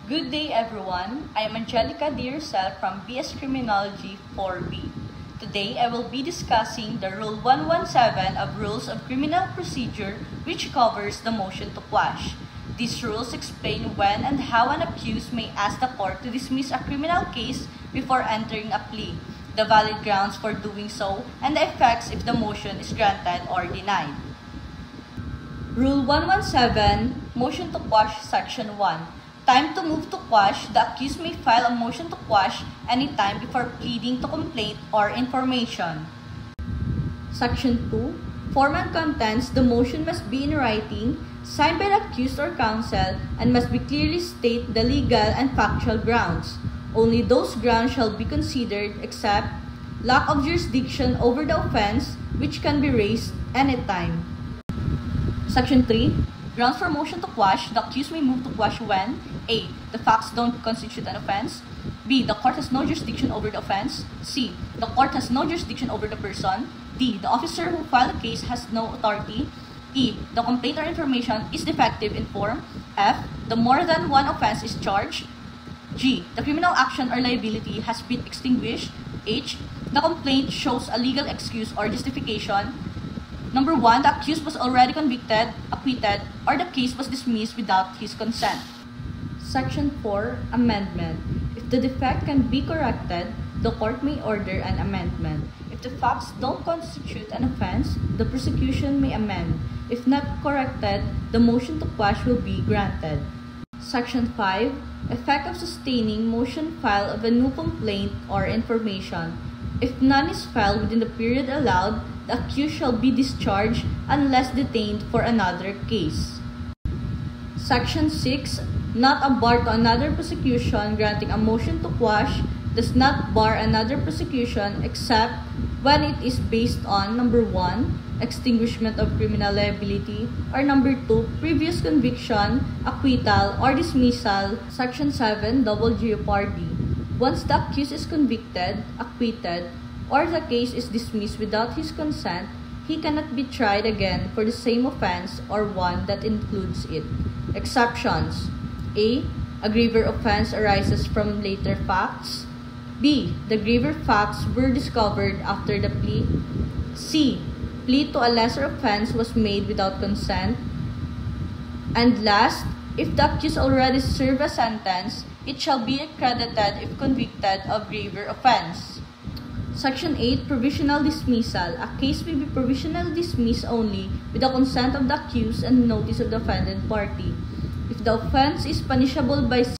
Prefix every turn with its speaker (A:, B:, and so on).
A: Good day everyone, I am Angelica Dearcel from BS Criminology 4B. Today I will be discussing the Rule 117 of Rules of Criminal Procedure, which covers the motion to quash. These rules explain when and how an accused may ask the court to dismiss a criminal case before entering a plea, the valid grounds for doing so, and the effects if the motion is granted or denied. Rule 117, Motion to Quash, Section 1. Time to move to quash. The accused may file a motion to quash anytime before pleading to complaint or information. Section 2. Form and contents. The motion must be in writing, signed by the accused or counsel, and must be clearly state the legal and factual grounds. Only those grounds shall be considered except lack of jurisdiction over the offense, which can be raised anytime. Section 3. Grounds for motion to quash. The accused may move to quash when A. The facts don't constitute an offense. B. The court has no jurisdiction over the offense. C. The court has no jurisdiction over the person. D. The officer who filed the case has no authority. E. The complaint or information is defective in form. F. The more than one offense is charged. G. The criminal action or liability has been extinguished. H. The complaint shows a legal excuse or justification. Number 1. The accused was already convicted, acquitted, or the case was dismissed without his consent. Section 4. Amendment. If the defect can be corrected, the court may order an amendment. If the facts don't constitute an offense, the prosecution may amend. If not corrected, the motion to quash will be granted. Section 5. Effect of sustaining motion file of a new complaint or information. If none is filed within the period allowed, the accused shall be discharged unless detained for another case. Section 6. Not a bar to another prosecution. Granting a motion to quash does not bar another prosecution except when it is based on number 1. Extinguishment of criminal liability, or number 2. Previous conviction, acquittal, or dismissal. Section 7. Double jeopardy. Once the accused is convicted, acquitted, or the case is dismissed without his consent, he cannot be tried again for the same offense or one that includes it. Exceptions. A. A graver offense arises from later facts. B. The graver facts were discovered after the plea. C. Plea to a lesser offense was made without consent. And last, if the accused already served a sentence, it shall be accredited if convicted of graver offense. Section 8. Provisional dismissal. A case may be provisionally dismissed only with the consent of the accused and notice of the offended party. If the offense is punishable by